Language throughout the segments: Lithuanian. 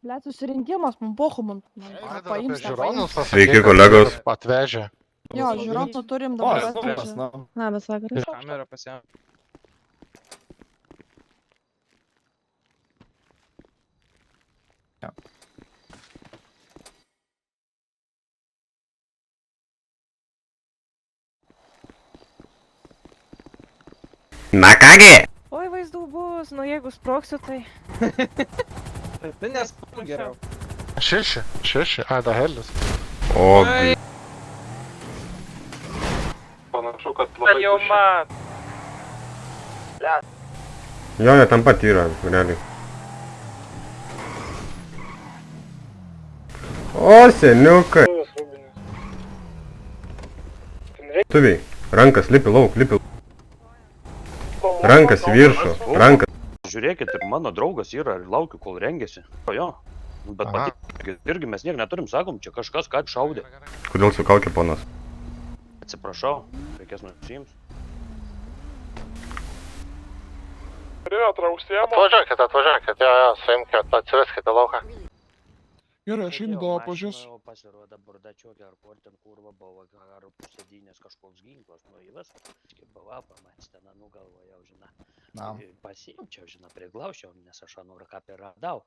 Blet, susirinkimas, man pochu, man paims, nepaims. Sveiki, kolegos. Atvežė. Jo, žiūronų turim dabar atvežę. Labas vakaras. Kamerą pasiėm. Na kągi. Oi, vaizdų bus, nu jeigu sproksiu, tai... Tai nespūk geriau. 6, ai, da helis. O, Panašu, kad labai Jau mat. jo, jie tam pat yra, realiai. O, seniukai. Tuviai, rankas, lipi lauk, lipi. Rankas į viršų, rankas. Žiūrėkit, ir mano draugas yra ir laukiu, kol rengiasi. O jo, bet Aha. pati irgi mes niek neturim, sakom, čia kažkas ką šaudė. Kodėl su kaukė ponas? Atsiprašau, reikės nusiims. Atvažiuokit, jo, suimkit, atsiveskite lauką. Gerai, aš einu dabar pažiūrėsiu. Pasirodo bardačiokė ar kur ten kurva buvo, ar pusėdynės kažkoks ginklas, nu įves. Bava, pamatys ten nugalvojau, žinai. Pasiimčiau, žinai, priglaušiau, nes aš anų rakapį radau.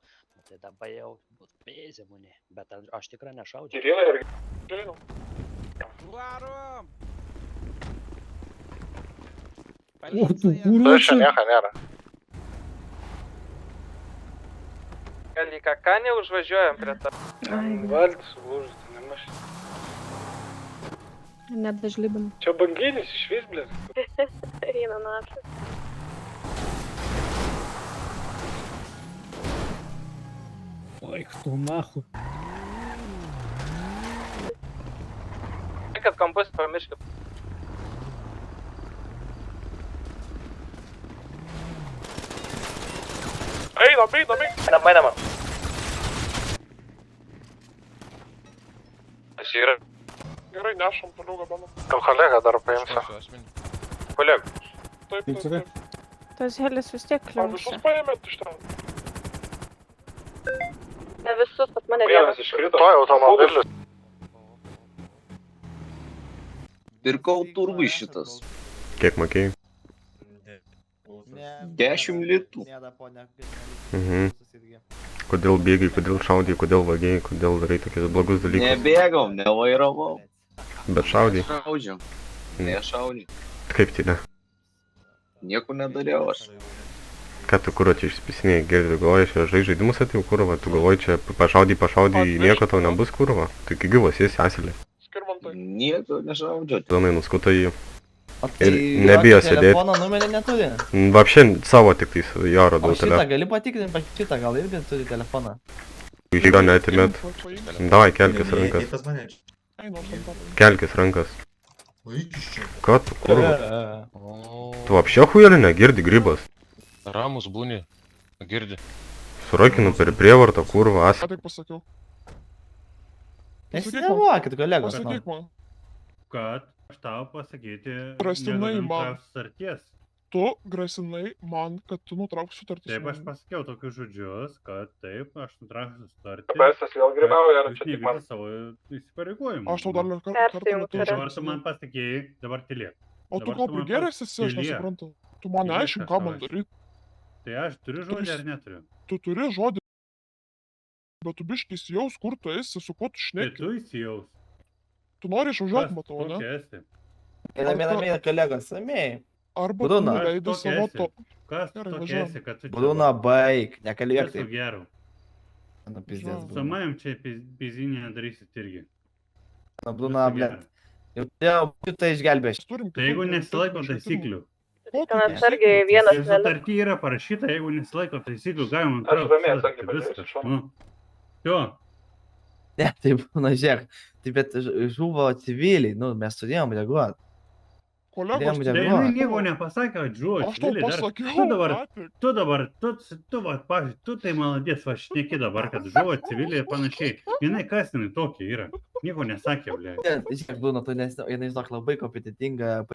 Tai dabar jau būt pėzė mane, bet aš tikrai nešaudžiau. Kirėlai ir žinau. Varom! O, tu Tu kūrų čia nieko nėra. Gal į kaką neužvažiuojam prie to? Valtis, lūžus, tai nemaš. Net dažlybim. Čia banginis iš vis, blės. Eina natas. Laik tu nahu. Kad kampus pamirškit. Einam. Jis yra. Gerai, nešam toliau gabaną. Gal kolega dar paimsiu. Kolega. Taip. Tas helis vis tiek Ar kliausia. visus paėmėt iš ten? Ne visus, pas mane vienas. iškrito. Toj automobilis. Pirkau turgui šitas. Kiek mokėjai? 10 litų. Mhm. Kodėl bėgai, kodėl šaudai, kodėl vagiai, kodėl darai tokius blogus dalykus? Nebėgau, nevairavau. Bet šaudai. Šaudžiau. Nešaudžiau. Kaip tai ne? Nieko nedariau aš. Ką tu kuro čia išspisinėjai, girdi, galvoji, čia žaidimus atėjau kurva, tu galvoji, čia pašaudai, nieko tau nebus kurva. Tai kai gyvas esi asilė. Skirmantai. Nieko nešaudžiau. Zonai nuskuto jį. Ir nebijo sėdėti. Telefono numerį neturi. Vapšė savo tik tais jo radau O šitą telefoną. gali patikrinti, šitą gal irgi turi telefoną. Iš jo neatimėt. Davai, kelkis rankas. Einam tam. Kelkis rankas. Ką tu kurva? Tu vapšė hujelį negirdi grybas. Ramus būni. Girdi. Surakinu per prievartą kurva Ką asį. tik pasakiau? Nesinevuokit, kolegos. Pasakyk man. Kad aš tau pasakyti Grasinai man. nenutrauks sutarties. Tu grasinai man, kad tu nutrauks sutartį. Taip, aš pasakiau tokius žodžius, kad taip, aš nutrauksiu sutartį. Besas vėl grybauja, ar Jūs čia tik man? nevykdė savo įsipareigojimų. Aš tau dar kartą lietuvių. Dabar tu man pasakėjai, dabar tylėk. O tu dabar gal tu man prigėręs esi, aš tylėk. nesuprantu. Tu man Tylėk, neaiškink, aš ką tau man aiškinu. daryti. Tai aš turiu žodį ar neturiu? Tu turi žodį. Bet tu biškis jaus, kur tu esi, su kuo tu Tai šneki. tu įsijaus. Tu nori išvažiuoti, matau, ne? Kokia esi? Viename kolegos, ramiai. Arba tu Bruna. leidai Aš savo tokia to. Kas Gerai, tokia važiuojam. esi, kad tu čia... Bruna, baig, nekalbėk Esu taip. geru. Nu, pizdės, Su Bruna. manim čia pizinė darysit irgi. Nu, Bruna, Esu ble. geras. Jau turėjau šitą išgelbėti. Mes turim Tai jeigu kitų nesilaiko švietimų. taisyklių. Kokių Ten taisyklių? atsargiai vienas Tai nelis. sutarty yra parašyta, jeigu nesilaiko taisyklių, galima Aš nutraukti ramiai sutartį, atsargiai pažiūrėsiu viskas. iš šono. Nu. Jo, Ne, tai būna, žiūrėk. Tai bet žuvo civiliai, nu, mes turėjom reaguoti. Kolegos, Dėjom Tai dievą. jinai nieko nepasakė, žodžiu. aš tau pasakiau. Tu dabar, ką tik. pavyzdžiui, tu tai maladės, va šneki dabar, kad žuvo civiliai ir panašiai. Jinai kas jinai tokia yra? Nieko nesakė, ble. Žiūrėk, Blūna, tu nes, jinai žinok labai kompetitinga.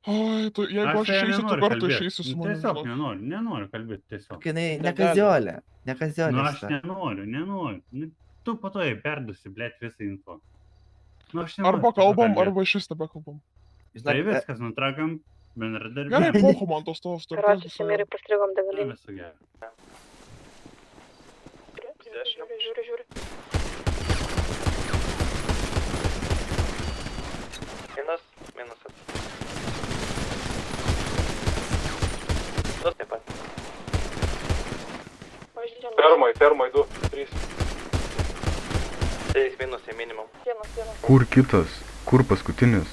Ai, tu, jeigu aš su ja išeisiu, tu nenoriu kartu kalbėt. išeisi su Nu, manimi. Tiesiog žinok. nenoriu kalbėti, tiesiog. Jinai nekaziolė. Nekaziolė. Nu, aš nenoriu. Nu, tu po to jai perdusi, blėt, visą info. Nu, aš nenoriu. Arba kalbam, kalbėt. arba iš vis nebekalbam. Tai viskas, nutrakam, Gerai, bendradarbiavimą. pohu man tos tavo startas. Karočiui, Mirai, pastrigom degalinį. Viso gero. Žiūri. Minusas. Du taip pat. Termai 2, 3. 3 minusai minimum. Kur kitas? Kur paskutinis?